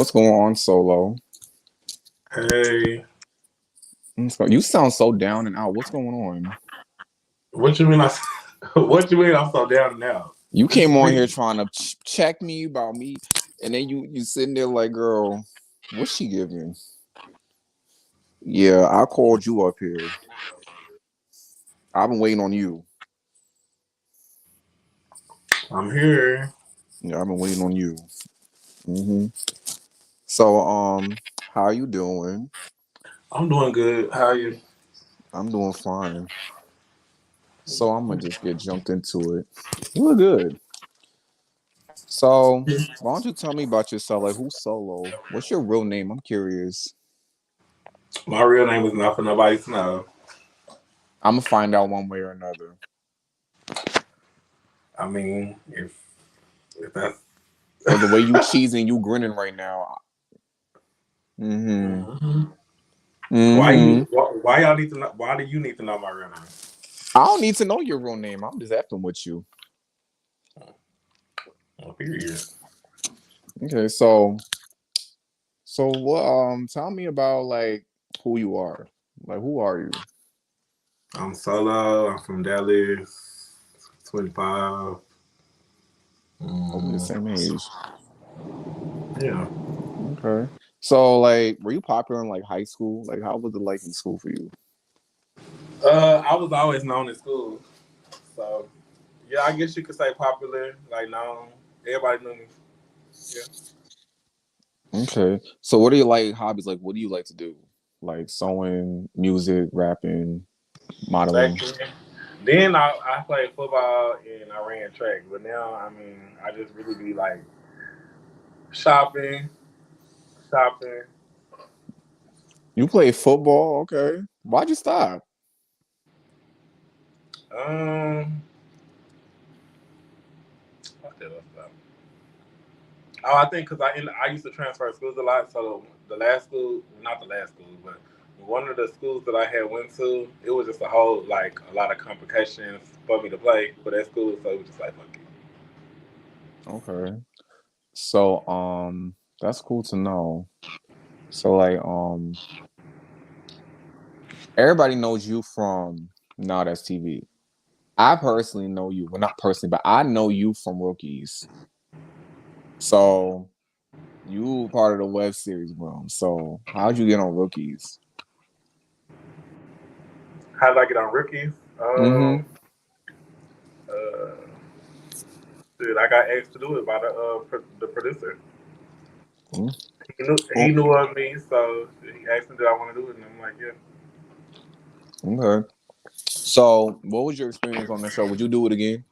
What's going on, Solo? Hey, You sound so down and out. What's going on? what you mean? What you mean? I'm so down now. You This came is on here me. trying to check me about me, and then you sitting there like, girl, what's she giving? Yeah, I called you up here. I've been waiting on you. I'm here. Yeah, I've been waiting on you. hmm So, how you doing? I'm doing good. How are you? I'm doing fine. So I'm gonna just get jumped into it. You look good. So, why don't you tell me about yourself? Like, who's Solo? What's your real name? I'm curious. My real name is not for nobody to know. I'm gonna find out one way or another. I mean, if that's Cause the way you cheesing, you grinning right now. Mm-hmm. Mhm. Mm-hmm. why y'all need to know? Why do you need to know my real name? I don't need to know your real name. I'm just acting with you. Well, period. Okay, so what? Tell me about like who you are. Like, who are you? I'm Solo. I'm from Dallas. 25. Oh, we the Mm, same age. yeah. Okay. So, like, were you popular in like high school? Like, how was it like in school for you? I was always known in school, so yeah, I guess you could say popular. Like known, everybody knew me. Yeah. Okay. So, what are your like hobbies? Like, what do you like to do? Like sewing, music, rapping, Back modeling. then I played football and I ran track, but now I mean I just really be like shopping, shopping. You play football? Okay. Why'd you stop? Um, what did I stop? Oh, I think because I used to transfer schools a lot. So the last school, not the last school, but one of the schools that I had went to, it was just a whole like a lot of complications for me to play for that school. So it was just like fuck it. Okay. So, that's cool to know. So, like, everybody knows you from Now That's TV. I personally know you. Well, not personally, but I know you from Rookies. So, you part of the web series realm. So, how'd you get on Rookies? How did I get on rookies? Mm-hmm. Uh, Dude, I got asked to do it by the producer. He Oh, knew of me, so he asked me did I want to do it, and I'm like, yeah. okay. So, what was your experience on the show? Would you do it again?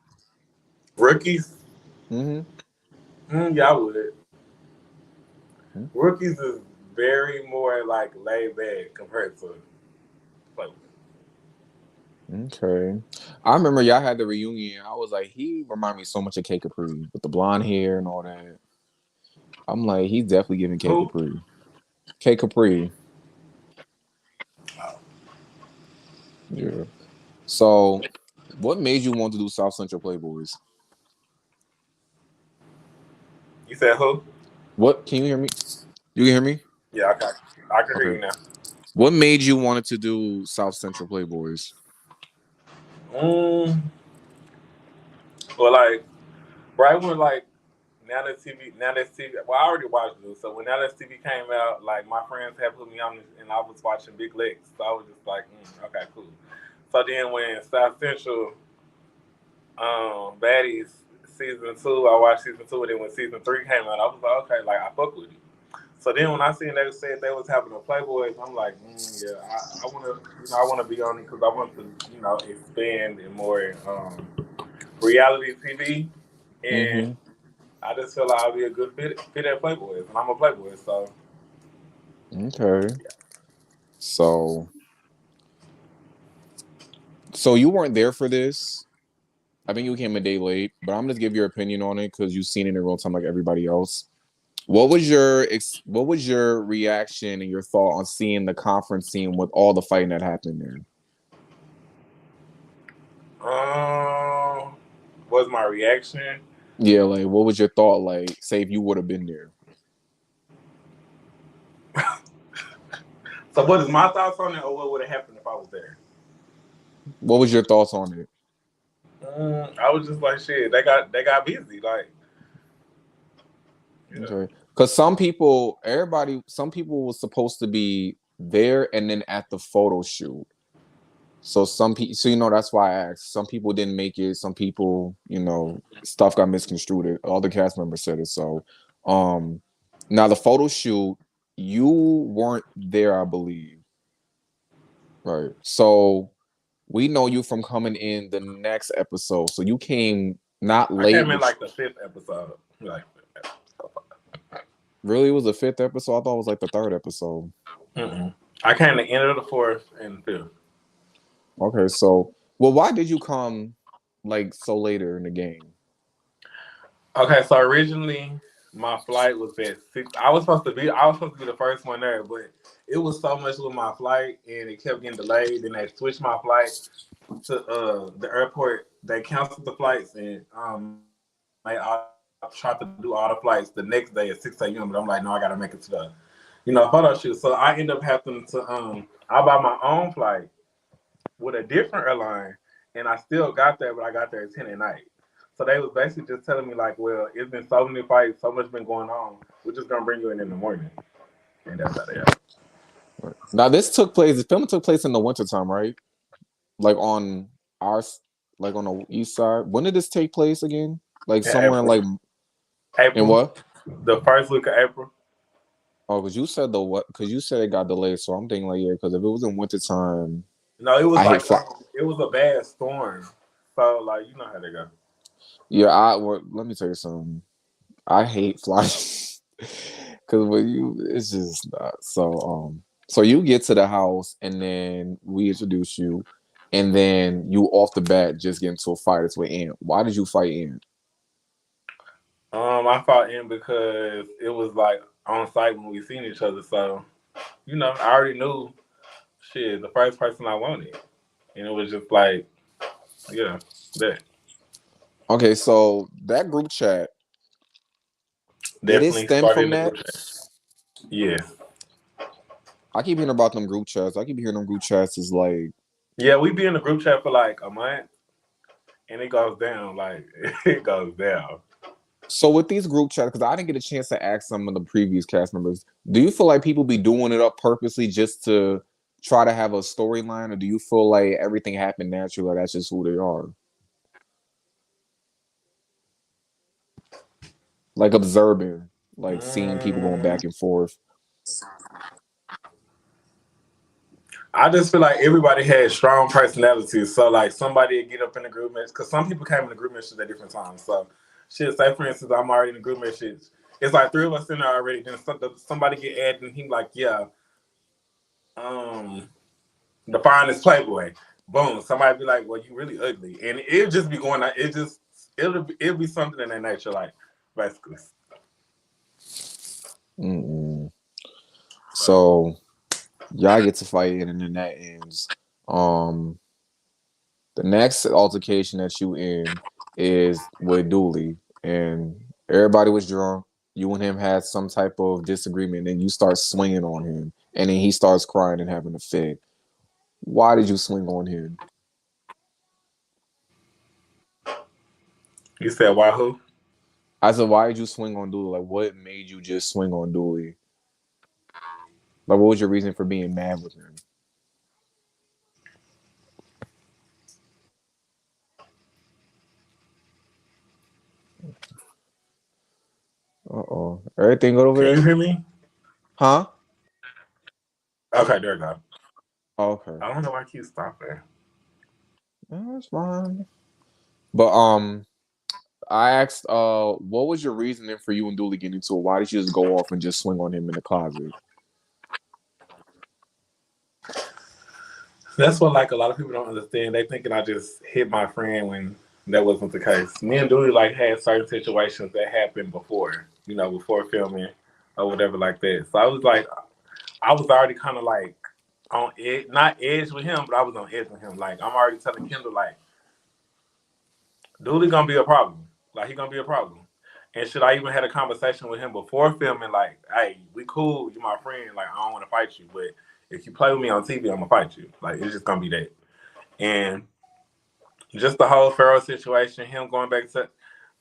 Rookies, Mm-hmm. yeah, I would. Rookies is very more like laid back compared to Playboys. Okay. I remember y'all had the reunion. I was like, he reminded me so much of K Capri with the blonde hair and all that. I'm like, he's definitely giving K Who? Capri. K Capri. Oh. Yeah. So, what made you want to do South Central Playboys? You said who? What? Can you hear me? You can hear me? Yeah, I can hear Okay. you now. What made you wanted to do South Central Playboys? Mm, well, like right when like now that TV. Well, I already watched it, so when now that TV came out, like my friends had put me on, and I was watching Big Legs, so I was just like, okay, cool. So then when South Central Baddies season 2, I watched season 2, and then when season 3 came out, I was like, okay, like I fuck with it. So then when I seen they said they was having a Playboys, I'm like, yeah, I want to, I want to be on it because I want to, expand in more reality TV, and Mm-hmm. I just feel like I'll be a good fit at Playboys, and I'm a Playboy, so Okay. yeah. So, so you weren't there for this. I think you came a day late, but I'm gonna give your opinion on it because you've seen it in real time like everybody else. What was your reaction and your thought on seeing the conference scene with all the fighting that happened there? Um, was my reaction? Yeah, like what was your thought like? Say if you would have been there. So what is my thoughts on it, or what would have happened if I was there? What was your thoughts on it? I was just like, shit. They got busy. Like, yeah. Okay. Because some people, some people was supposed to be there and then at the photo shoot. So some people, so that's why I asked. Some people didn't make it. Some people, stuff got misconstrued. All the cast members said it. So, um, now the photo shoot, you weren't there, I believe. Right. So we know you from coming in the next episode. So you came not I late, came in but like the fifth episode. Like, really it was the fifth episode. I thought it was like the third episode. I came the end of the fourth and fifth. Okay, so well, why did you come like so later in the game? Okay, so originally my flight was at 6. I was supposed to be the first one there, but it was so much with my flight and it kept getting delayed. Then they switched my flight to the airport. They canceled the flights and I tried to do all the flights the next day at 6 a.m. But I'm like, no, I gotta make it to the photo shoot. So I end up having to I bought my own flight with a different airline, and I still got there, but I got there at 10 at night. So they was basically just telling me like, well, it's been so many fights, so much been going on. We're just gonna bring you in the morning, and that's how they are. Now the film took place in the wintertime, right? Like on our, like on the east side. When did this take place again? Like In somewhere in April, like in April, what? the first week of April. Oh, because you said the what? Because you said it got delayed. So I'm thinking like, yeah, because if it was in wintertime, No, it was I hate like fly. it was a bad storm. So like you know how they go. Yeah, let me tell you something. I hate flying because when it's just not so. So you get to the house and then we introduce you, and then you off the bat just get into a fight. It's with Ant. Why did you fight Ant? I fought in because it was like on site when we seen each other. So I already knew shit the first person I wanted, and it was just like yeah that Okay, so that group chat did it definitely stem started in from the that? group chat. Yeah, I keep hearing about them group chats. I keep hearing them group chats is like. yeah, we be in the group chat for like a month, and it goes down like it goes down. So with these group chats, because I didn't get a chance to ask some of the previous cast members, do you feel like people be doing it up purposely just to try to have a storyline, or do you feel like everything happened naturally, or that's just who they are? Like observing, like seeing people going Mm, back and forth. I just feel like everybody has strong personalities. So like somebody get up in the group message because some people came in the group message at different times. So shit, say for instance, I'm already in the group message. It's like three of us in there already. Then somebody get added, and he like, yeah, um, the finest Playboy. Boom. Somebody be like, well, you really ugly, and it'll just be going. It'll be something in that nature, like basically. Mm-mm. So So y'all get to fight, and then that ends. Um, the next altercation that you in is with Dooley, and everybody was drunk. You and him had some type of disagreement, and you start swinging on him, and then he starts crying and having a fit. Why did you swing on him? you said Wahoo? I said, why did you swing on Dooley? Like, what made you just swing on Dooley? Like, what was your reason for being mad with him? Uh-oh. Everything good over Can you there? hear me? Huh? Okay, there you go. Okay. I don't know why I keep stopping. That's fine. But I asked, what was your reasoning for you and Dooley getting into it? Why did you just go off and just swing on him in the closet? That's what like a lot of people don't understand. They thinking I just hit my friend when that wasn't the case. Me and Dewey like had certain situations that happened before, before filming or whatever like that. So I was already kind of like on edge, not edge with him, but I was on edge with him. Like I'm already telling Kendall like Dooley gonna be a problem. Like he gonna be a problem. And should I even had a conversation with him before filming? Like, hey, we cool. You my friend. Like I don't want to fight you, but If you play with me on TV, I'm gonna fight you. Like it's just gonna be that. And just the whole Pharaoh situation, him going back to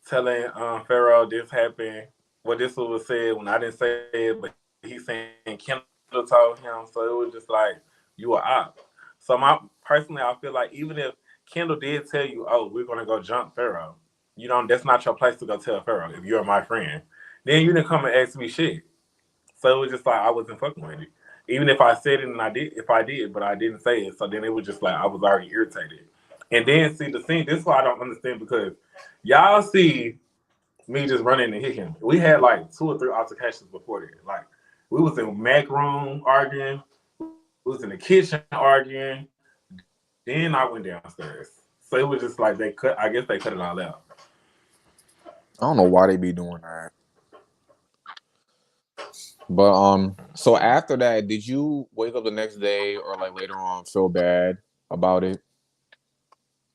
telling Pharaoh this happened. Well, this was said when I didn't say it, but he's saying Kendall told him. So it was just like you a op. So personally, I feel like even if Kendall did tell you, "Oh, we're gonna go jump Pharaoh," you know that's not your place to go tell Pharaoh if you're my friend. Then you didn't come and ask me shit. So it was just like I wasn't fucking with it. Even if I said it and I did, if I did, but I didn't say it. So then it was just like I was already irritated. And then see the scene. This is why I don't understand because y'all see me just running and hit him. We had like 2 or 3 altercations before that. Like we was in Mac room arguing. We was in the kitchen arguing. Then I went downstairs. So it was just like they cut. I guess they cut it all out. I don't know why they be doing that. But so after that, did you wake up the next day or like later on feel bad about it?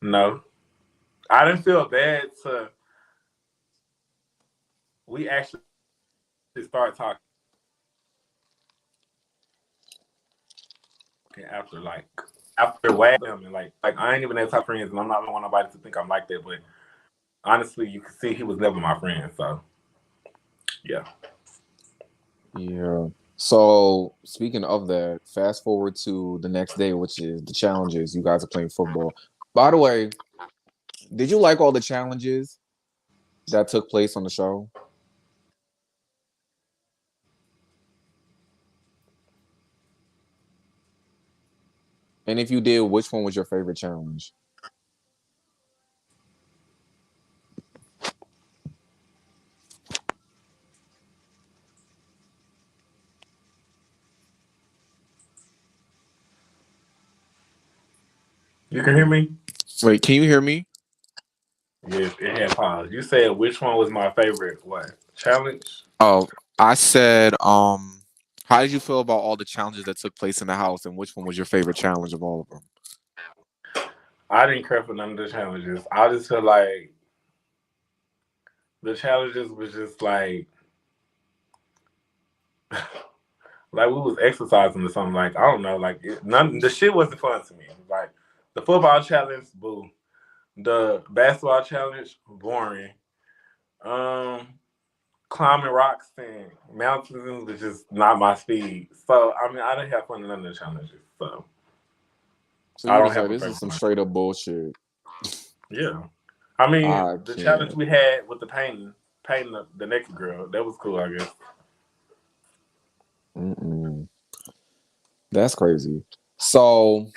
No, I didn't feel bad. To we actually started talking after after WAG them and like I ain't even that type of friends and I'm not gonna want nobody to think I'm like that. But honestly, you can see he was never my friend. So yeah. Yeah. So speaking of that, fast forward to the next day, which is the challenges. You guys are playing football. By the way, did you like all the challenges that took place on the show? And if you did, which one was your favorite challenge? You can hear me? Wait, can you hear me? Yes, it had paused. You said which one was my favorite what? Challenge? Oh, I said, how did you feel about all the challenges that took place in the house, and which one was your favorite challenge of all of them? I didn't care for none of the challenges. I just feel like the challenges was just like we was exercising or something. Like I don't know, like none the shit wasn't fun to me. Like the football challenge, boo. The basketball challenge, boring. Um, Climbing rocks and mountains was just not my speed. So I mean, I didn't have fun in none of the challenges. So So I you were don't just like, have a this is favorite some one. straight up bullshit. Yeah, I mean I the challenge can't. we had with the painting the naked girl, that was cool. I guess. Mm-mm. That's crazy. So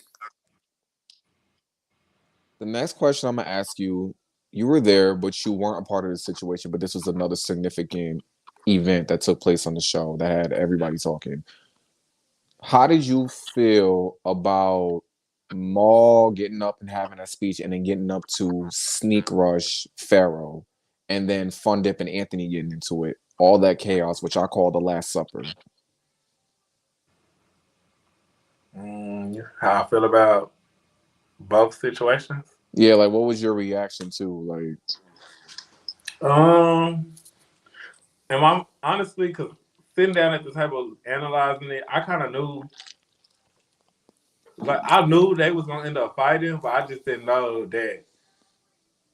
the next question I'm gonna ask you, you were there, but you weren't a part of the situation, but this was another significant event that took place on the show that had everybody talking. How did you feel about Maul getting up and having a speech and then getting up to sneak rush Pharaoh and then Fun Dip and Anthony getting into it? All that chaos, which I call the Last Supper. How I feel about both situations. Yeah, like what was your reaction to like Um, and I'm honestly because sitting down at the table analyzing it, I kind of knew. Like I knew they was gonna end up fighting, but I just didn't know that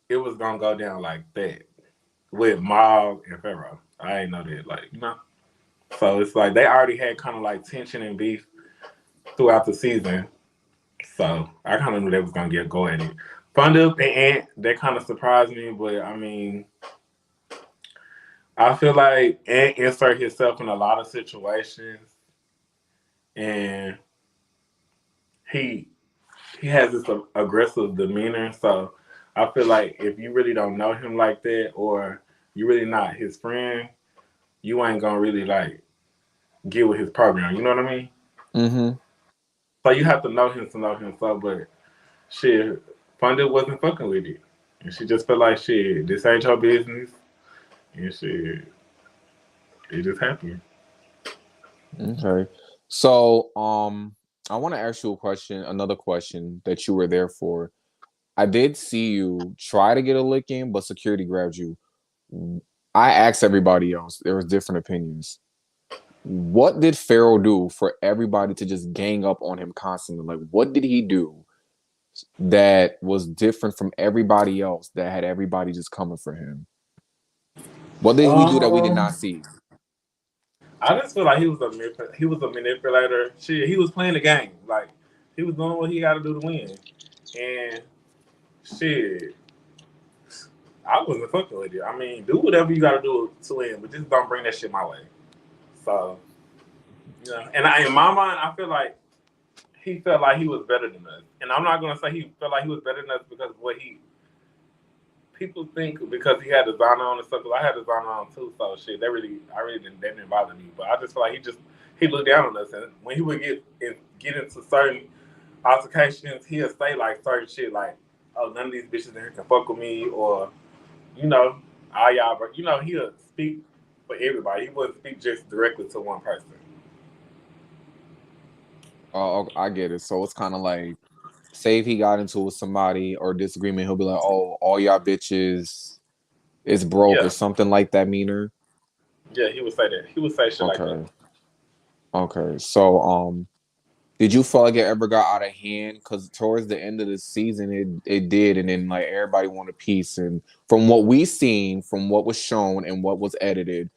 it was gonna go down like that with Maul and Pharaoh. I ain't know that, like you know. So it's like they already had kind of like tension and beef throughout the season. So I kind of knew they was gonna get go at it. Up and Ant, that kind of surprised me, but I mean, I feel like Ant insert himself in a lot of situations, and he he has this aggressive demeanor. So I feel like if you really don't know him like that, or you really not his friend, you ain't gonna really like get with his program. You know what I mean? mm-hmm. So you have to know him to know him. So, but shit, Fonda wasn't fucking with it, and she just felt like shit. This ain't your business, and shit, it just happened. Okay. So I want to ask you a question, another question that you were there for. I did see you try to get a lick in, but security grabbed you. I asked everybody else. There was different opinions. What did Pharaoh do for everybody to just gang up on him constantly? Like, what did he do that was different from everybody else that had everybody just coming for him? What did he do that we did Um, not see? I just feel like he was a manipulator. Shit, he was playing the game. Like he was doing what he got to do to win. And shit, I wasn't fucking with it. I mean, do whatever you got to do to win, but just don't bring that shit my way. So and in my mind, I feel like he felt like he was better than us. And I'm not gonna say he felt like he was better than us because of what he people think because he had designer on and stuff. Cause I had designer on too, so shit. I really didn't. That didn't bother me. But I just feel like he looked down on us, and when he would get into certain altercations, he'll say like certain shit like, "Oh, none of these bitches in here can fuck with me," or you know, "Ah, y'all," but he'll speak for everybody. He wouldn't speak just directly to one person. Oh, I get it. So it's kind of like, say if he got into it with somebody or disagreement, he'll be like, "Oh, all y'all bitches is broke" or Yeah, something like that. Meaner. yeah, he would say that. He would say shit like that. Okay. Okay. So, did you feel like it ever got out of hand? Because towards the end of the season, it did, and then like everybody wanted peace. And from what we seen, from what was shown and what was edited,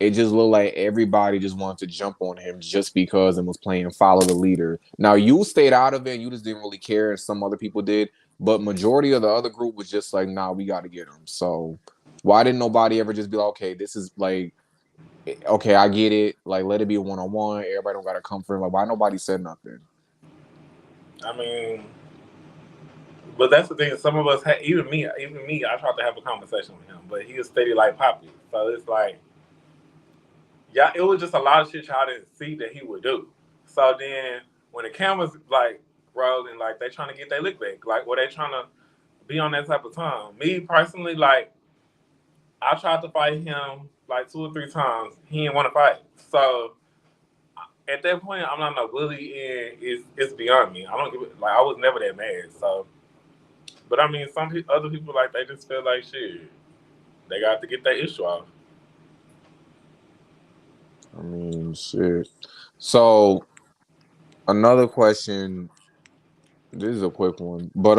it just looked like everybody just wanted to jump on him just because and was playing follow the leader. Now you stayed out of it, and you just didn't really care, and some other people did, but majority of the other group was just like, "Nah, we got to get him." So why didn't nobody ever just be like, "Okay, this is like." Okay, I get it. Like, let it be a one on one. Everybody don't gotta come for him. Like, why nobody said nothing? I mean, but that's the thing. Some of us, even me, I tried to have a conversation with him, but he was steady like Poppy. So it's like, yeah, it was just a lot of shit y'all didn't see that he would do. So then when the cameras like rolling, like they trying to get their lick back, like or they trying to be on that type of time. Me personally, like I tried to fight him like 2 or 3 times. He didn't want to fight. So at that point, I'm not no bully, and it's beyond me. I don't give it. Like I was never that mad. So, but I mean, other people like they just feel like shit. They got to get that issue off. I mean, shit. So another question. This is a quick one, but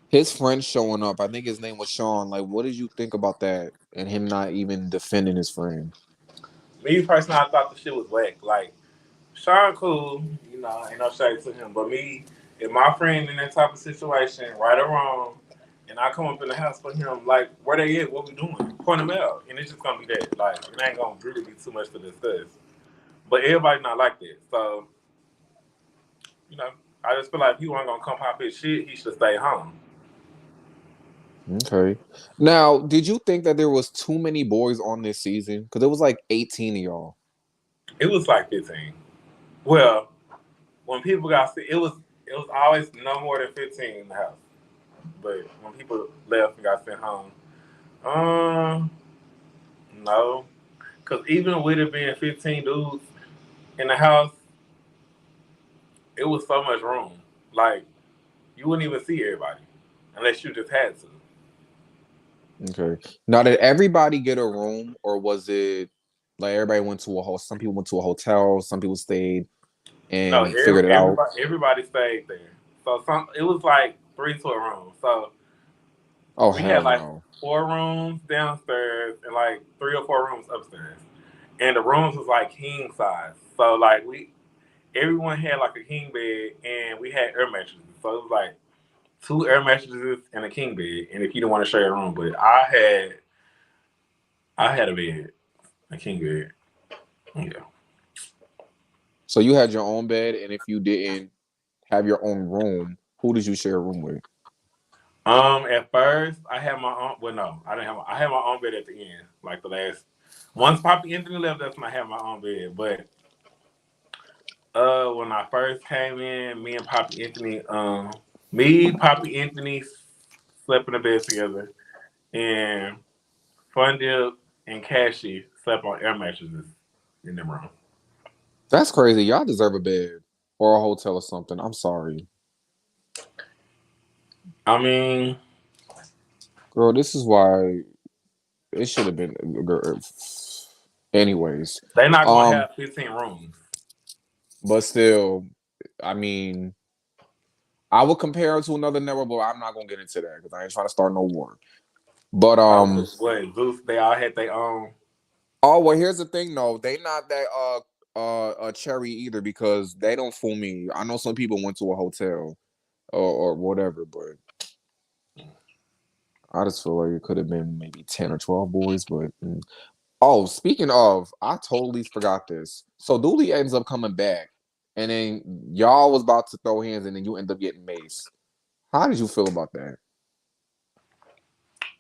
his friend showing up. I think his name was Sean. Like, what did you think about that? And him not even defending his friend. Me personally, I thought the shit was whack. Like Sean cool, ain't no shade to him. But me, if my friend in that type of situation, right or wrong, and I come up in the house for him, like where they at, what we doing, point them out, and it's just gonna be that. Like it ain't gonna really be too much to discuss. But everybody not like that, so you know, I just feel like if he wasn't gonna come pop his shit, he should stay home. Okay. Now, did you think that there was too many boys on this season? Because it was like 18 of y'all. It was like 15. Well, when people got sick, it was always no more than 15 in the house. But when people left and got sent home, um, no, because even with it being 15 dudes in the house, it was so much room. Like you wouldn't even see everybody unless you just had to. Okay. Now, did everybody get a room, or was it like everybody went to a host? Some people went to a hotel. Some people stayed No, and figured it out. everybody stayed there. So it was like three to a room. So Oh we had hell like no. 4 rooms downstairs and like 3 or 4 rooms upstairs, and the rooms was like king size. So like everyone had like a king bed, and we had air mattresses. So it was like 2 air mattresses and a king bed. And if you didn't want to share a room, but I had a bed, a king bed. Yeah. So you had your own bed, and if you didn't have your own room, who did you share a room with? At first I had my own. Well, no, I didn't have. I had my own bed at the end, like the last. Once Poppy Anthony left, that's when I had my own bed. But when I first came in, me, Poppy Anthony slept in the bed together, and Fun Dip and Cashy slept on air mattresses in the room. That's crazy. Y'all deserve a bed or a hotel or something. I'm sorry, I mean, girl. This is why it should have been. Girl, Anyways, They're not gonna um, have 15 rooms. but still, I mean, I would compare it to another network, but I'm not gonna get into that because I ain't trying to start no war. But Oh, cause what Zeus? They all had their own. oh well, here's the thing though. They not that cherry either because they don't fool me. I know some people went to a hotel or whatever, but I just feel like it could have been maybe 10 or 12 boys. But oh, speaking of, I totally forgot this. So Dooley ends up coming back, and then y'all was about to throw hands, and then you end up getting maced. How did you feel about that?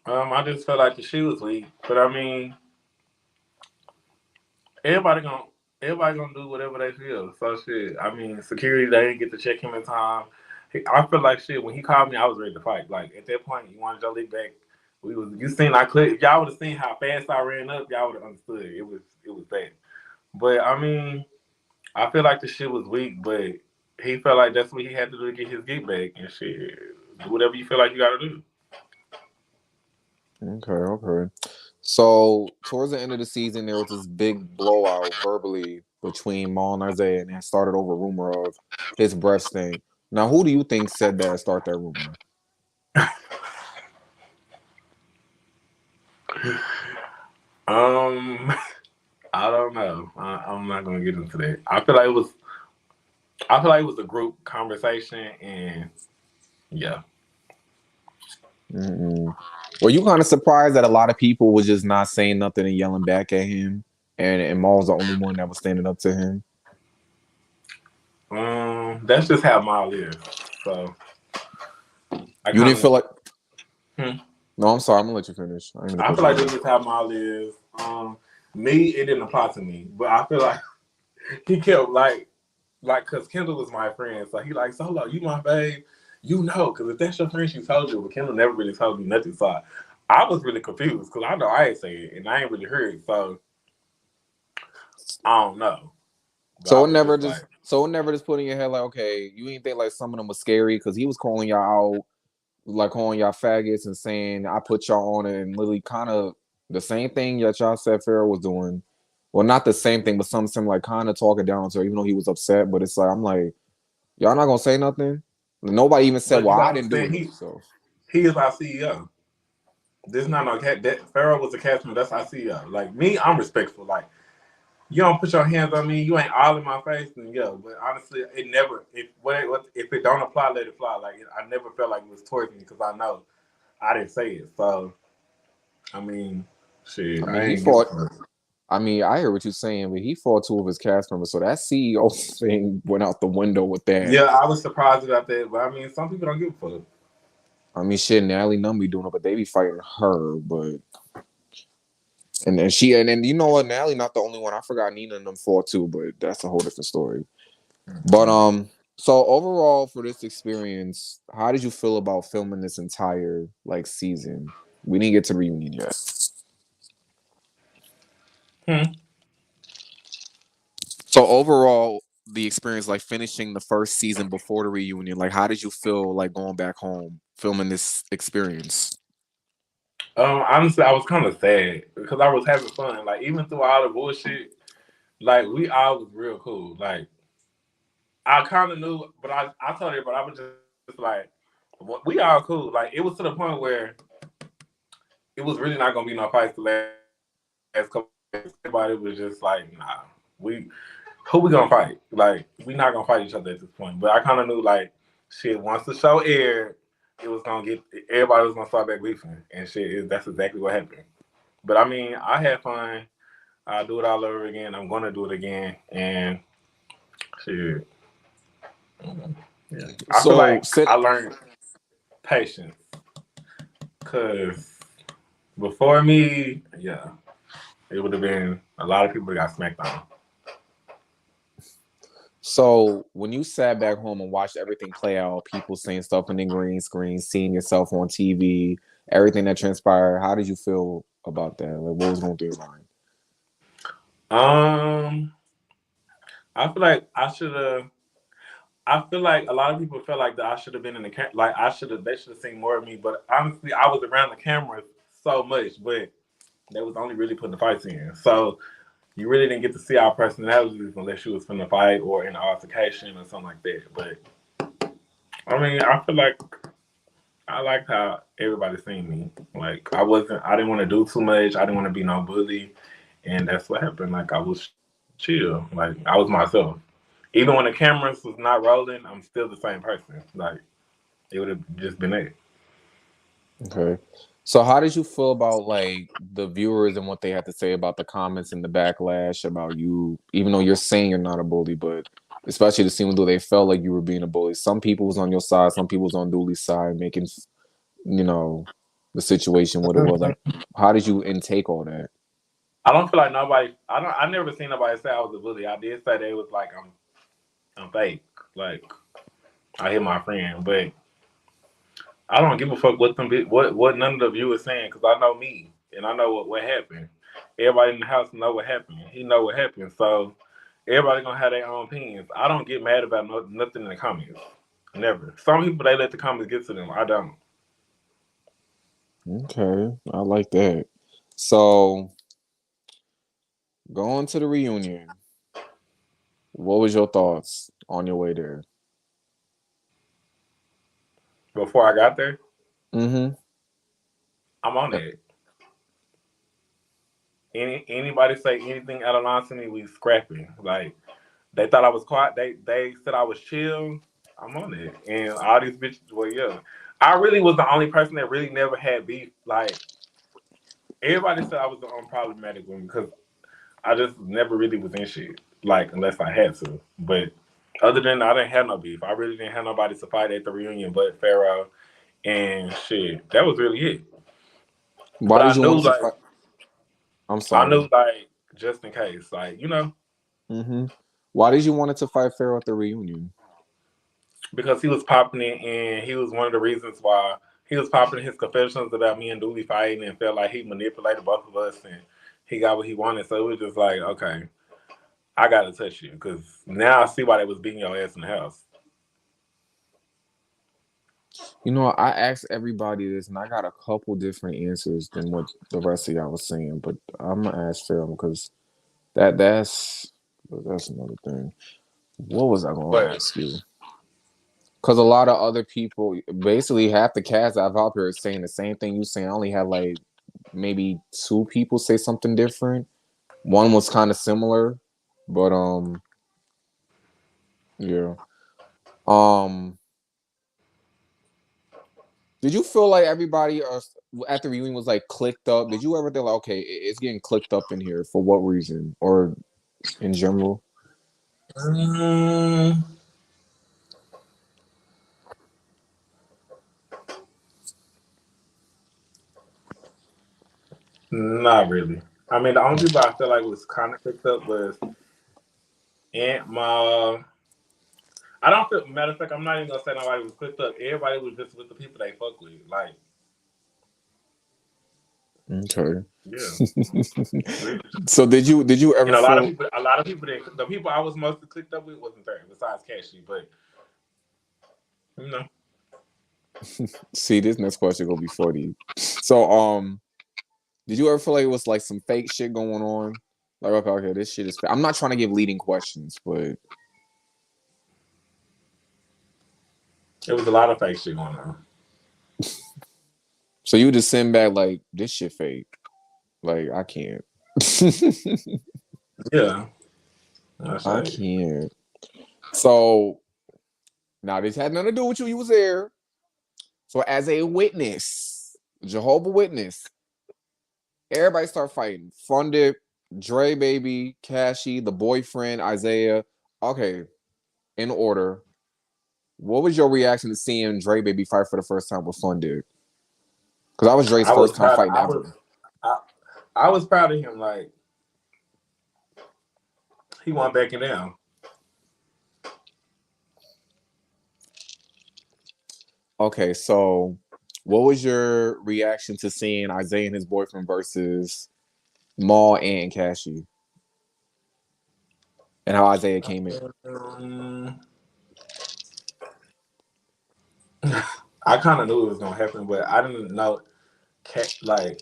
I just felt like the shoe was weak, but I mean, everybody gonna everybody gonna do whatever they feel. So shit. I mean, security they didn't get to check him in time. I feel like shit when he called me, I was ready to fight. Like at that point, you wanted your league back. We was you seen I could if y'all would have seen how fast I ran up, y'all would have understood. It was bad. But I mean, I feel like the shit was weak, but he felt like that's what he had to do to get his get back and shit. Do whatever you feel like you gotta do. Okay, okay. So towards the end of the season, there was this big blowout verbally between Maul and Isaiah, and it started over rumor of his breath stink. Now, who do you think said that? Start that rumor. Um, I don't know. I'm not gonna get into that. I feel like it was a group conversation, and yeah. Mm-mm. Were you kind of surprised that a lot of people was just not saying nothing and yelling back at him, and Maul's the only one that was standing up to him? That's just how Mile is. So I You didn't kind feel of, like? hmm, No, I'm sorry. I'm gonna let you finish. I ain't gonna I cut feel you like this off. is how Mile is. Me, it didn't apply to me, but I feel like he kept cause Kendall was my friend, so he like Solo, you my babe, cause if that's your friend, she told you, but Kendall never really told me nothing. So I was really confused, cause I know I ain't say it, and I ain't really heard it, so I don't know. But I So it was never just just like, so it never just put in your head like, okay, you ain't think like some of them was scary because he was calling y'all out, like calling y'all faggots and saying I put y'all on it and literally kind of the same thing that y'all said Pharaoh was doing. Well, not the same thing, but something like kind of talking down to her, even though he was upset. But it's like I'm like, y'all not gonna say nothing. Nobody even said, but you well, I gotta didn't do understand, it. he So he is our CEO. This not no cat. That Pharaoh was a cast member. That's our CEO. Like me, I'm respectful. Like you don't put your hands on me. You ain't all in my face, and yeah. But honestly, it never. If it don't apply, let it fly. Like I never felt like it was towards me because I know I didn't say it. So I mean, I shit, mean, I he ain't give a fought. fuck. I mean, I hear what you're saying, but he fought two of his cast members, so that CEO thing went out the window with that. Yeah, I was surprised about that, but I mean, some people don't give a fuck. I mean, shit, Natalie Nunn be doing it, but they be fighting her. But and then she and then you know what, Natalie not the only one. I forgot Nina and them fought too, but that's a whole different story. But so overall for this experience, how did you feel about filming this entire like season? We didn't get to reunion yet. Hmm. So overall, the experience, like finishing the first season before the reunion, like how did you feel like going back home filming this experience? Honestly, I was kind of sad because I was having fun. Like even through all the bullshit, like we all was real cool. Like I kind of knew, but I told everybody I was just like, we all cool. Like it was to the point where it was really not gonna be no fights the last couple of days. Everybody was just like, nah, we who we gonna fight? Like we not gonna fight each other at this point. But I kind of knew like, shit. Once the show aired, it was gonna get everybody was gonna start back beefing and shit. That's exactly what happened. But I mean, I had fun. I'll do it all over again. I'm gonna do it again, and shit. Yeah, I feel So like sit I learned patience because before me, yeah, it would have been a lot of people that got smacked on. So when you sat back home and watched everything play out, people saying stuff in the green screen, seeing yourself on TV, everything that transpired, how did you feel about that? Like what was going through your mind? Um, I feel like I should have. I feel like a lot of people felt like that I should have been in the like I should have. They should have seen more of me. But honestly, I was around the camera so much, but they was only really putting the fights in. So you really didn't get to see our personalities unless you was finna fight or in an altercation or something like that. But I mean, I feel like I liked how everybody seen me. Like I didn't want to do too much. I didn't want to be no bully, and that's what happened. Like I was chill. Like I was myself. Even when the cameras was not rolling, I'm still the same person. Like it would have just been it. Okay. So how did you feel about like the viewers and what they had to say about the comments and the backlash about you, even though you're saying you're not a bully, but especially the scene though they felt like you were being a bully. Some people was on your side, some people was on Dooley's side, making you know the situation what it was. Like, how did you intake all that? I don't feel like nobody. I don't. I never seen nobody say I was a bully. I did say they was like I'm fake. Like I hit my friend, but I don't give a fuck what what none of the viewers saying because I know me and I know what happened. Everybody in the house know what happened. He know what happened. So everybody gonna have their own opinions. I don't get mad about nothing in the comments. Never. Some people they let the comments get to them. I don't. Okay, I like that. So going to the reunion, what was your thoughts on your way there? Before I got there, Mm-hmm. I'm on it. Anybody say anything out of line to me, we scrapping. Like they thought I was quiet. They said I was chill. I'm on it. And all these bitches were yeah. I really was the only person that really never had beef. Like everybody said I was the unproblematic one because I just never really was in shit. Like unless I had to. But other than that, I didn't have no beef. I really didn't have nobody to fight at the reunion but Pharaoh and shit. That was really it. Why But did you want to fight? I'm I sorry. knew like just in case. Like, you know, Mm-hmm. Why did you want to fight Pharaoh at the reunion? because he was popping it, and he was one of the reasons why he was popping his confessions about me and Dooley fighting, and felt like he manipulated both of us, and he got what he wanted. So it was just like, okay, I gotta touch you because now I see why they was beating your ass in the house. You know, I asked everybody this, and I got a couple different answers than what the rest of y'all was saying. But I'm gonna ask Pharaoh because that's another thing. What was I gonna But ask you? Because a lot of other people, basically half the cast I've out here is saying the same thing you saying. I only had like maybe two people say something different. One was kind of similar, but yeah. Um, did you feel like everybody at the reunion was like clicked up? Did you ever think like, okay, it's getting clicked up in here for what reason or in general? mm, not really. I mean, the only people I felt like was kind of picked up was Aunt Ma. I don't feel. Matter of fact, I'm not even gonna say nobody was picked up. Everybody was just with the people they fuck with. Like, Okay. yeah. Really. So did you And ever feel? a lot of people that the people I was mostly clicked up with wasn't there besides Cashy, but you know, See, this next question gonna be funny. So did you ever feel like it was like some fake shit going on? Like okay, this shit is fake. I'm not trying to give leading questions, but it was a lot of fake shit going on. so you just sitting back like this shit fake. Like I can't. Yeah, that's I right. can't. So now this had nothing to do with you. You was there. So as a witness, Jehovah Witness, everybody start fighting. Funded, Dre Baby, Cashy, the boyfriend, Isaiah. Okay, in order. What was your reaction to seeing Dre Baby fight for the first time with Funded? Because that was Dre's I was first time proud. fighting ever. I, I was proud of him. Like he wasn't backing down. Okay, so what was your reaction to seeing Isaiah and his boyfriend versus Maul and Cashy? And how Isaiah came in? Um, I kind of knew it was gonna happen, but I didn't know. Like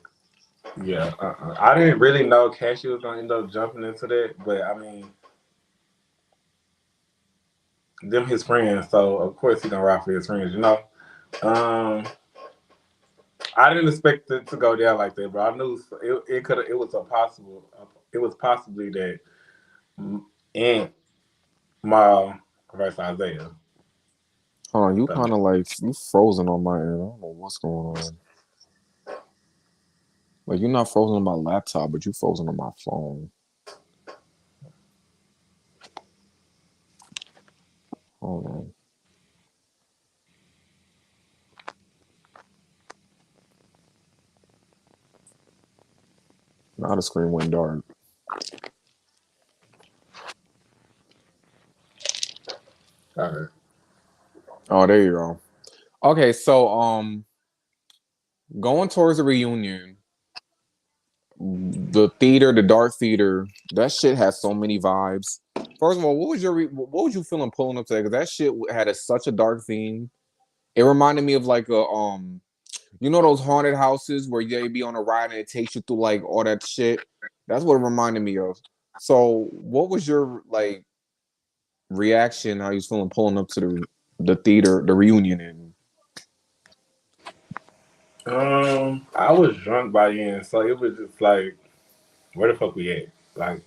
Yeah, I didn't really know Cassie was gonna end up jumping into that, but I mean, them his friends, so of course he gonna ride for his friends, you know. Um, I didn't expect it to go down like that, but I knew it could. It was a possible. It was possibly that Aunt Ma versus Isaiah. Huh, you So kind of like you frozen on my end. I don't know what's going on. Like you're not frozen on my laptop, but you frozen on my phone. Hold on. Now the screen went dark. all right. Oh, there you go. Okay, so going towards the reunion, the theater, the dark theater, that shit has so many vibes. First of all, what was you feeling pulling up today? Because that shit had such a dark theme. It reminded me of like a you know those haunted houses where they be on a ride and it takes you through like all that shit. That's what it reminded me of. So, what was your like reaction? How you feeling pulling up to the theater, the reunion, and I was drunk by then, so it was just like, where the fuck we at? Like,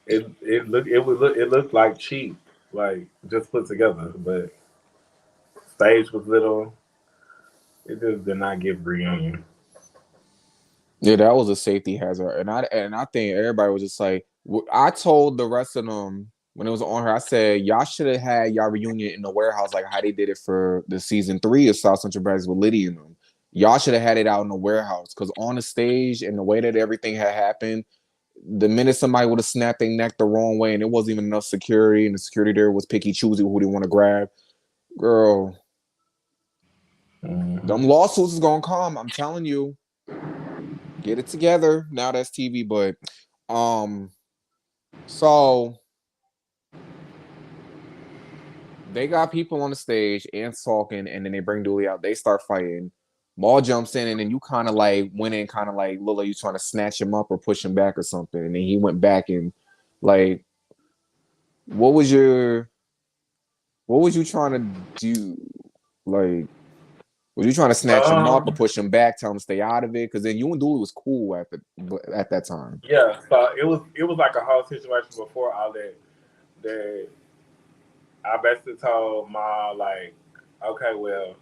it looked like cheap, like just put together, but stage was little. It just did not give reunion. yeah, that was a safety hazard, and I think everybody was just like, I told the rest of them when it was on her, I said y'all should have had y'all reunion in the warehouse like how they did it for the season 3 of South Central Brags with Liddy and them. Y'all should have had it out in the warehouse because on the stage and the way that everything had happened, the minute somebody would have snapped their neck the wrong way and it wasn't even enough security, and the security there was picky choosy who they want to grab, girl, Hmm. them lawsuits is gonna come. I'm telling you, get it together. Now that's TV, but um, so they got people on the stage and talking, and then they bring Dooley out. They start fighting. Maul jumps in, and then you kind of like went in, kind of like look like you trying to snatch him up or push him back or something. And then he went back and like, what was your, what was you trying to do? Like, was you trying to snatch him up or Um, push him back, tell him to stay out of it? Because then you and Dooley was cool at that time. yeah. So it was like a whole situation before all that. That I basically told Ma like, okay, well,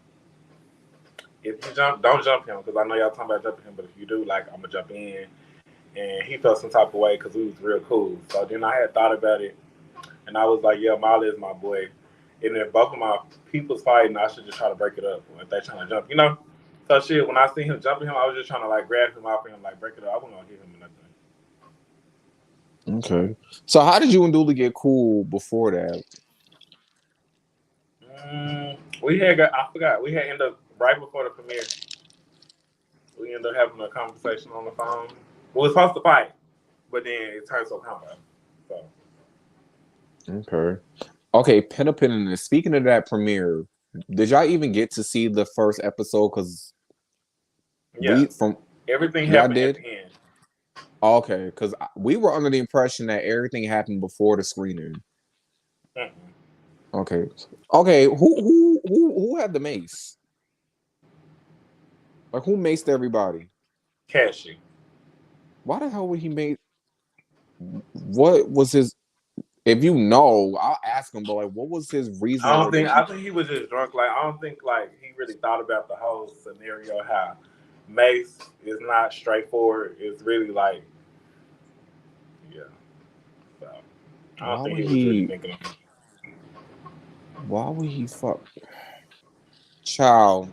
if you jump, don't jump him because I know y'all talking about jumping him, but if you do, like, I'm gonna jump in. And he felt some type of way because we was real cool. So then I had thought about it, and I was like, yeah, Molly is my boy. And if both of my people's fighting, I should just try to break it up if they trying to jump, you know. So shit, when I seen him jumping him, I was just trying to like grab him off him, like break it up. I wasn't gonna hit him or nothing. Okay. So how did you and Dooley get cool before that? We had got, I forgot, we had ended up right before the premiere. We ended up having a conversation on the phone. We was supposed to fight, but then it turned so combo. So Okay. Okay, pin a pin in this. Speaking of that premiere, did y'all even get to see the first episode? Because yeah, we from everything y'all happened at did. the end. Okay, because we were under the impression that everything happened before the screening. Mm-mm. Okay, okay. Who had the mace? Like who maced everybody? Cashy. Why the hell would he make? What was his? If you know, I'll ask him. But like, what was his I reasoning? don't Or think. did I he? think he was just drunk. Like I don't think like he really thought about the whole scenario. How Mace is not straightforward. It's really like yeah. So I don't Why think would he was really he? thinking. Of Why would he fuck? Child.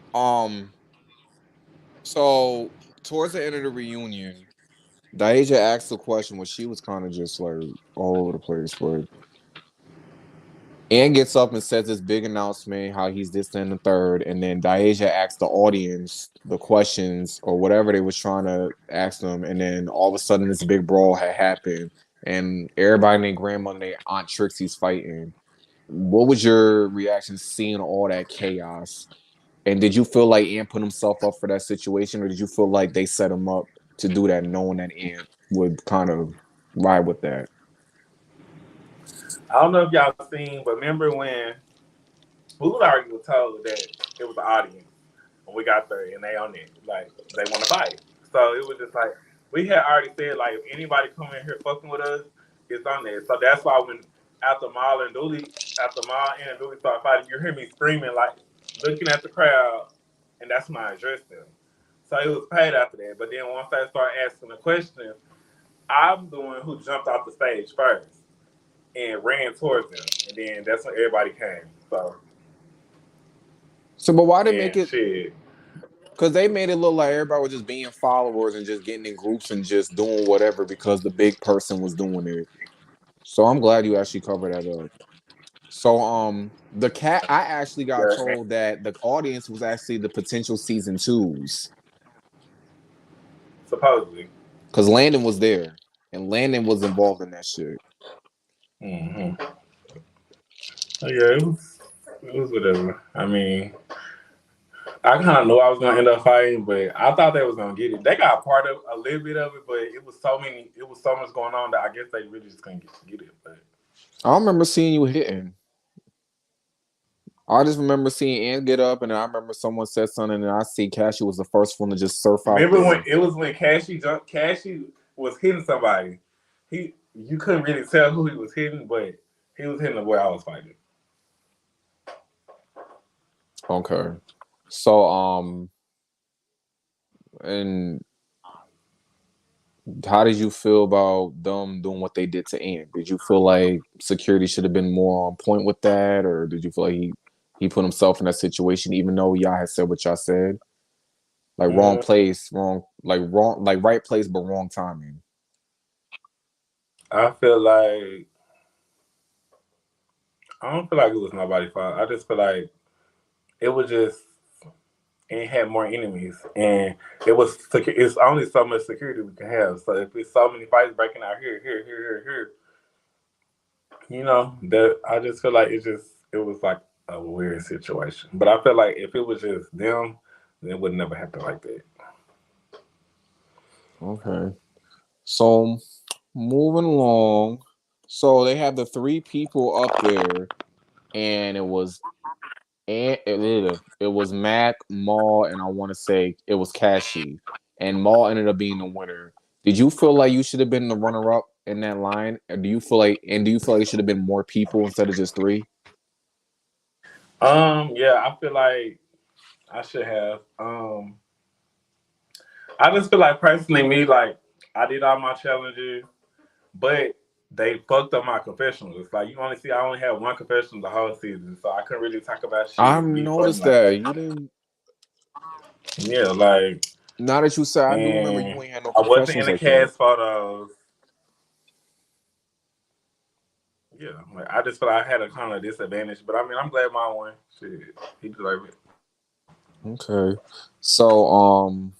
So towards the end of the reunion, Deja asked the question where she was kind of just like all over the place, but Ann gets up and says this big announcement how he's this and the third, and then Deja asks the audience the questions or whatever they was trying to ask them, and then all of a sudden this big brawl had happened, and everybody and their grandmother and their aunt Trixie's fighting. What was your reaction seeing all that chaos? And did you feel like Ann put himself up for that situation, or did you feel like they set him up to do that, knowing that Ant would kind of ride with that? I don't know if y'all seen, but remember when Food already was told that it was the audience when we got there and they on it, like they want to fight. So it was just like we had already said, like if anybody come in here fucking with us, it's on there. So that's why when after Maul and Dooley started fighting, you hear me screaming like looking at the crowd, and that's when I addressed them. So it was paid after that. But then once I started asking the questions, I'm the one who jumped off the stage first and ran towards them, and then that's when everybody came. So, but why they make And it? shit. Because they made it look like everybody was just being followers and just getting in groups and just doing whatever because the big person was doing it. So I'm glad you actually covered that up. So the cat I actually got Yeah, told that the audience was actually the potential season twos. supposedly. Because Landon was there. And Landon was involved in that shit. Mm-hmm. Yeah, it was whatever. I mean, I kind of knew I was gonna end up fighting, but I thought they was gonna get it. They got part of a little bit of it, but it was so much going on that I guess they really just couldn't get it. But I remember seeing you hitting. I just remember seeing Ann get up, and then I remember someone said something, and I see Cassie was the first one to just surf out remember when there. it was when Cashy was hitting somebody. You couldn't really tell who he was hitting, but he was hitting the boy I was fighting. Okay. So and how did you feel about them doing what they did to Ant? Did you feel like security should have been more on point with that, or did you feel like he put himself in that situation, even though y'all had said what y'all said? Like wrong Mm, place, wrong, like right place but wrong timing. I feel like I don't feel like it was nobody's fault. I just feel like it was just and had more enemies, and it's only so much security we can have. So if it's so many fights breaking out here, that I just feel like it was like a weird situation. But I feel like if it was just them, then it would never happen like that. Okay. So moving along. So they had the three people up there, and it was Mac, Maul, and I want to say it was Cashy, and Maul ended up being the winner. Did you feel like you should have been the runner up in that line? Or do you feel like it should have been more people instead of just three? Yeah, I feel like I should have. I just feel like personally, me like I did all my challenges, but they fucked up my confessionals. It's like I only had one confessional the whole season, so I couldn't really talk about shit I've with me funny noticed like that that. you didn't. Yeah, like Now that you said, I do remember and you ain't had no I wasn't in confessionals the like that. cast photos. Yeah, like I just feel like I had a kind of disadvantage, but I mean I'm glad mine won. Shit, he deserved it. Okay, so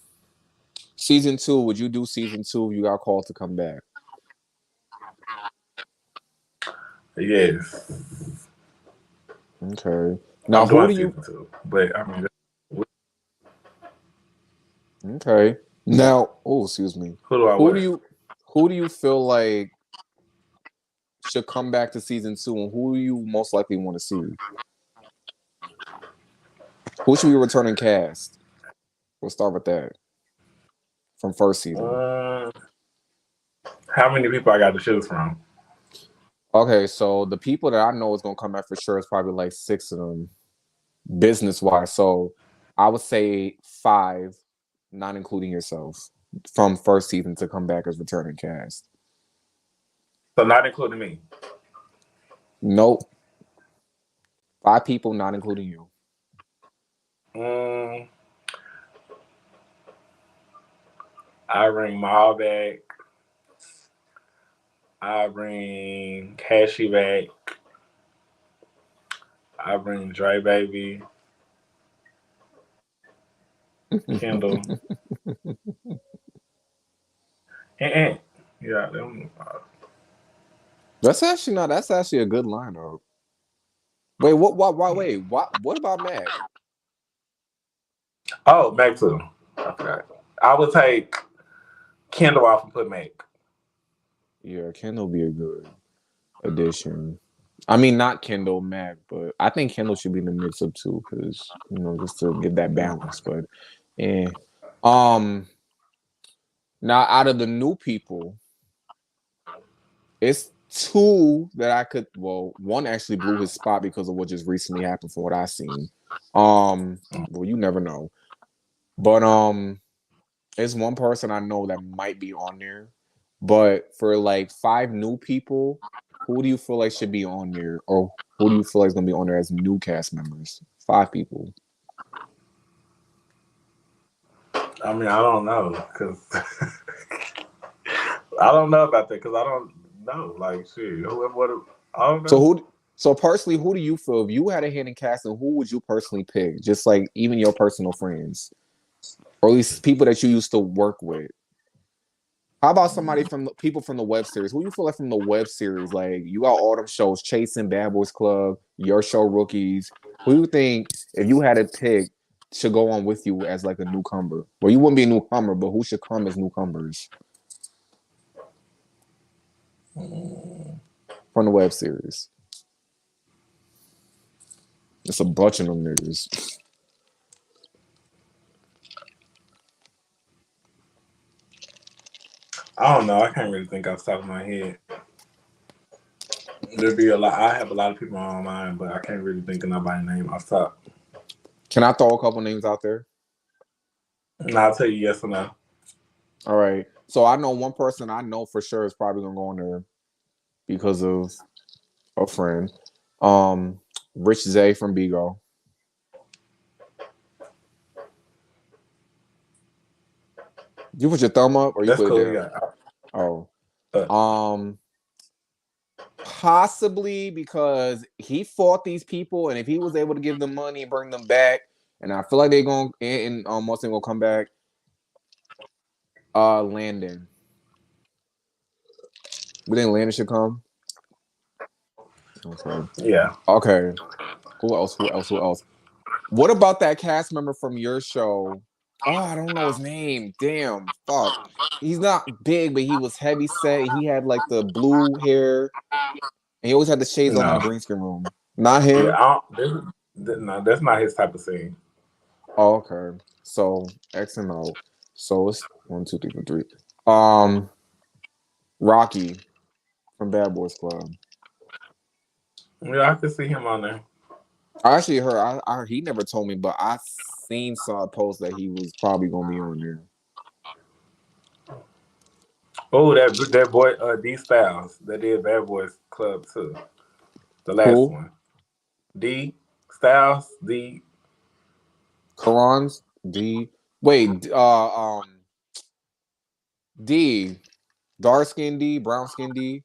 season two. Would you do season two if you got called to come back? Yes, Okay. Now I'm who doing do you? season two, but I mean, Okay. Now, oh, excuse me. who do I Who do wear? you? Who do you feel like should come back to season two, and who do you most likely want to see? Who should be returning cast? We'll start with that from first season. Um, how many people I got to choose from? Okay, so the people that I know is gonna come back for sure is probably like six of them, business wise. So I would say five, not including yourself, from first season to come back as returning cast. So not including me. Nope, five people, not including you. Um, I bring Maul back. I bring Cashy back. I bring Dre Baby, Kendall, and yeah, them. That's actually not. That's actually a good lineup. Wait, what? Why? Wait, what? What about Mac? Oh, back to I forgot. I would take. Kendall off and put Mac. Yeah, Kendall be a good addition. I mean, not Kendall, Mac, but I think Kendall should be in the mix up too, because just to get that balance. But yeah, um, now out of the new people, it's two that I could. Well, one actually blew his spot because of what just recently happened, from what I seen. Well, you never know, but it's one person I know that might be on there. But for like 5 new people, who do you feel like should be on there, or who do you feel like is gonna be on there as new cast members? 5 people. I mean, I don't know because I don't know about that because I don't know. Like, shit, whoever, what, I don't So know. who? So personally, who do you feel if you had a hand in casting? Who would you personally pick? Just like even your personal friends, or at least people that you used to work with. How about somebody from people from the web series? Who you feel like from the web series? Like you got all them shows, Chasing, Bad Boys Club, your show, Rookies. Who you think if you had to pick should go on with you as like a newcomer? Well, you wouldn't be a newcomer, but who should come as newcomers from the web series? It's a bunch of them niggas. I don't know. I can't really think off the top of my head. There'd be a lot. I have a lot of people on my mind, but I can't really think of nobody's name off top. Can I throw a couple names out there? And I'll tell you yes or no. All right. So I know one person I know for sure is probably gonna go on there because of a friend. Um, Rich Zay from Bigo. You put your thumb up or you That's put it cool. down? Yeah. Oh. Uh, Possibly because he fought these people, and if he was able to give them money and bring them back, and I feel like they're going and most of them gonna come back. Landon. We think Landon should come. Okay. yeah. Okay. Who else? Who else? Who else? What about that cast member from your show? Oh, I don't know his name. Damn. Fuck. He's not big, but he was heavy set. He had like the blue hair. And he always had the shades on in the No. green screen room. Not Yeah. him. No, that's not his type of scene. Oh, okay. So X and O. So it's 1, 2, 3, 4, 3. Rocky from Bad Boys Club. Yeah, I could see him on there. I actually heard. I heard he never told me, but I seen saw a post that he was probably gonna be on there. Oh, that boy, D Styles, that did Bad Boys Club too. The last Who? one. D Styles, D. Karan's D. Wait. D. Dark skin D. Brown skin D.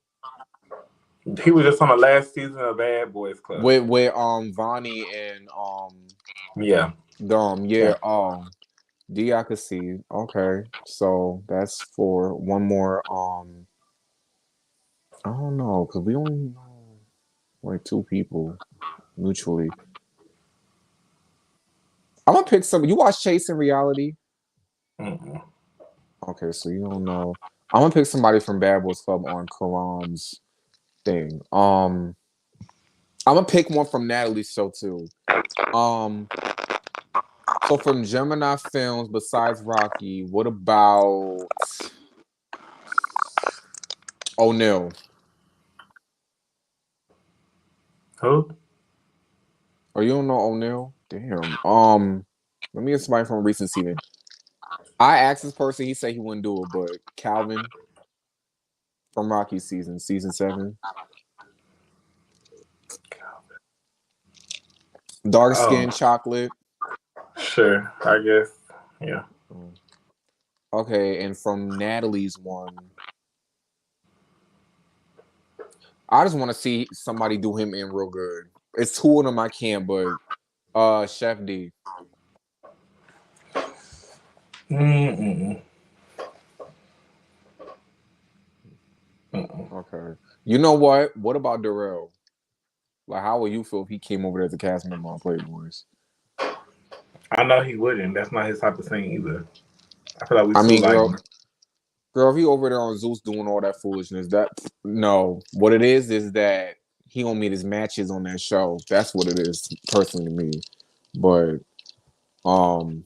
He was just on the last season of Bad Boys Club. With Vonnie and Yeah. yeah. D I could see. Okay. So that's 4. One more. I don't know, because we only know like 2 people mutually. I'm gonna pick some. You watch Chasing Reality? Mm-mm. Okay, so you don't know. I'm gonna pick somebody from Bad Boys Club on Karan's thing. I'm gonna pick one from Natalie's show too. So from Gemini Films, besides Rocky, what about O'Neill? Who? Or you don't know O'Neill? Damn. Let me get somebody from a recent season. I asked this person, he said he wouldn't do it, but Calvin from Rocky season 7. Dark skin, Oh, chocolate. sure. I guess. Yeah. Okay, and from Natalie's one, I just want to see somebody do him in real good. It's 2 of them I can't, but Chef D. Mm-mm. Okay. You know what? What about Darrell? Like, how would you feel if he came over there as a cast member on Playboys? I know he wouldn't. That's not his type of thing either. I feel like we I too mean, like. girl, Girl, if he over there on Zeus doing all that foolishness, that no. What it is that he gonna meet his matches on that show. That's what it is, personally to me. But um,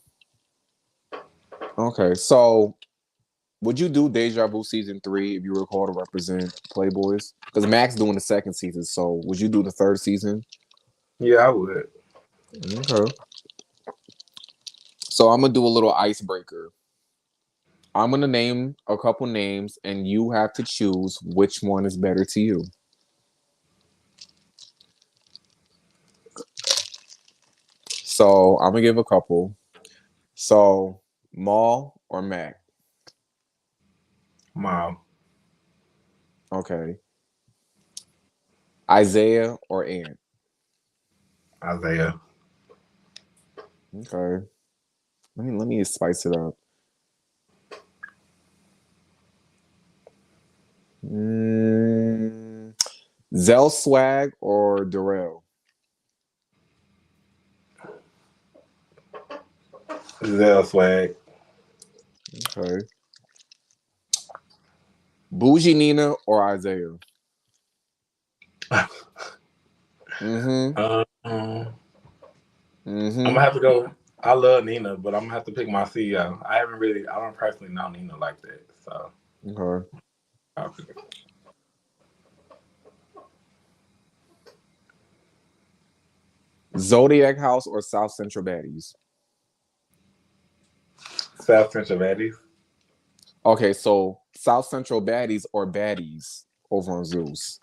okay. So would you do Deja Vu season 3 if you were called to represent Playboys? Because Max doing the second season. So would you do the third season? Yeah, I would. Okay. So I'm gonna do a little icebreaker. I'm gonna name a couple names, and you have to choose which one is better to you. So I'm gonna give a couple. So Maul or Mac? Mom, Okay. Isaiah or Ant? Isaiah. Okay. Let me spice it up. Mm, Zell Swag or Darrell? Zell Swag. Okay. Bougie Nina or Isaiah? Mm-hmm. I'm Mm-hmm. gonna have to go. I love Nina, but I'm gonna have to pick my CEO. I don't personally know Nina like that, so Okay. I'll pick Zodiac House or South Central Baddies? South Central Baddies. Okay, so South Central Baddies or Baddies over on Zeus?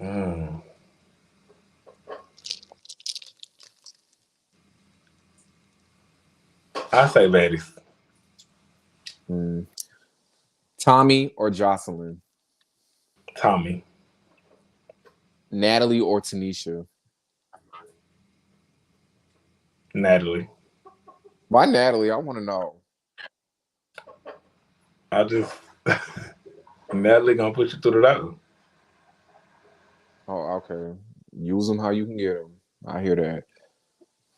Mm. I say Baddies. Mm. Tommy or Jocelyn? Tommy. Natalie or Tanisha? Natalie. Why Natalie? I want to know. I just Natalie gonna put you through the door. Oh, okay. Use them how you can get them. I hear that.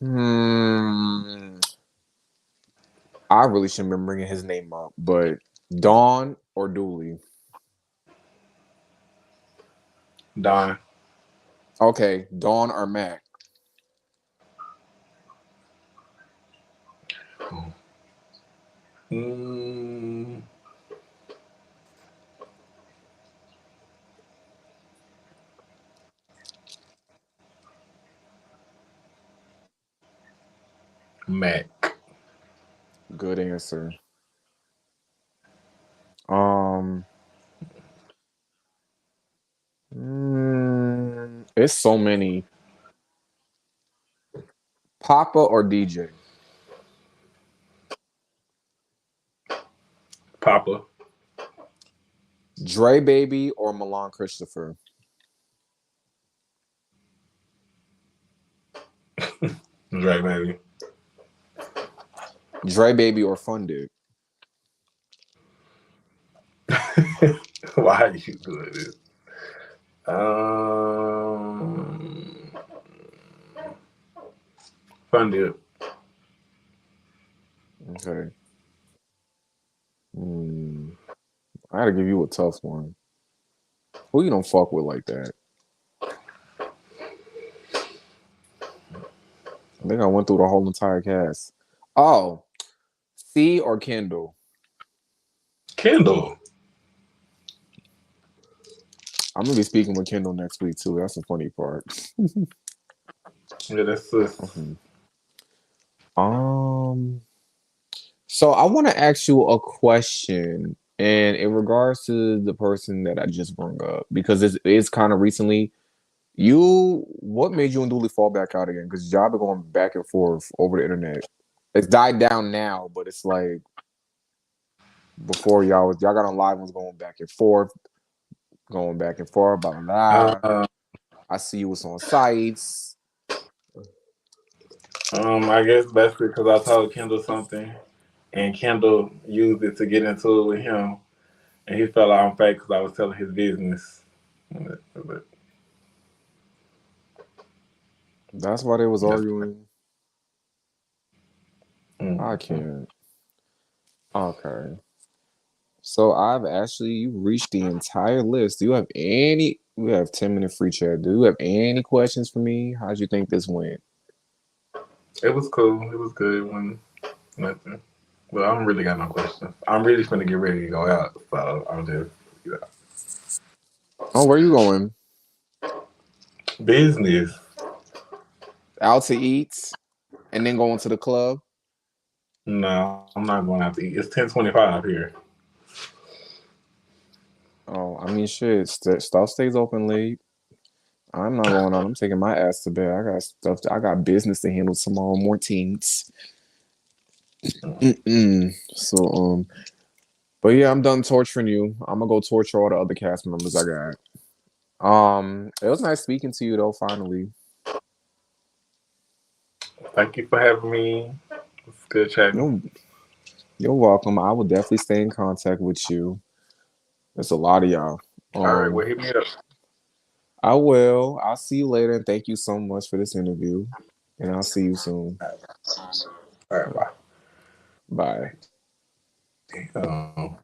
Hmm. I really shouldn't been bringing his name up, but Dawn or Dooley? Don. Okay, Dawn or Mac? Mm, Mac. Good answer. Um, it's so many. Papa or DJ? Papa. Dre Baby or Milan Christopher? Dre baby. Dre Baby or Funded? Why are you doing this? Um, Fun deal. Okay. Hmm. I gotta give you a tough one. Who you don't fuck with like that? I think I went through the whole entire cast. Oh, C or Kendall? Kendall. I'm gonna be speaking with Kendall next week too. That's the funny part. Yeah, that's sis. Mhm. Um, so I want to ask you a question, and in regards to the person that I just brought up, because it's kind of recently. What made you and Dooley fall back out again? Because y'all been going back and forth over the internet. It's died down now, but it's like before y'all got on live was going back and forth, blah blah blah. Uh, I see you was on sites. I guess basically because I told Kendall something, and Kendall used it to get into it with him, and he felt like I'm fake because I was telling his business. But That's why they was that's arguing. I mm, can't. Okay. So I've actually you reached the entire list. Do you have any? We have 10 minute free chat. Do you have any questions for me? How'd you think this went? It was cool. It was good when nothing. Well, I don't really got no questions. I'm really finna get ready to go out, so I'm just Oh, where you going? business. Out to eat and then going to the club? No, I'm not going out to eat. It's 10:25 here. Oh, I mean, shit. Stuff stays open late. I'm not going out. I'm taking my ass to bed. I got stuff. I got business to handle tomorrow mornings. So but yeah, I'm done torturing you. I'm gonna go torture all the other cast members I got. It was nice speaking to you though. Finally, Thank you for having me. It's good chatting. you're you're welcome. I will definitely stay in contact with you. There's a lot of y'all. All right, Um, well, hit me up. I will. I'll see you later, and thank you so much for this interview. And I'll see you soon. All right, bye. Bye. Um,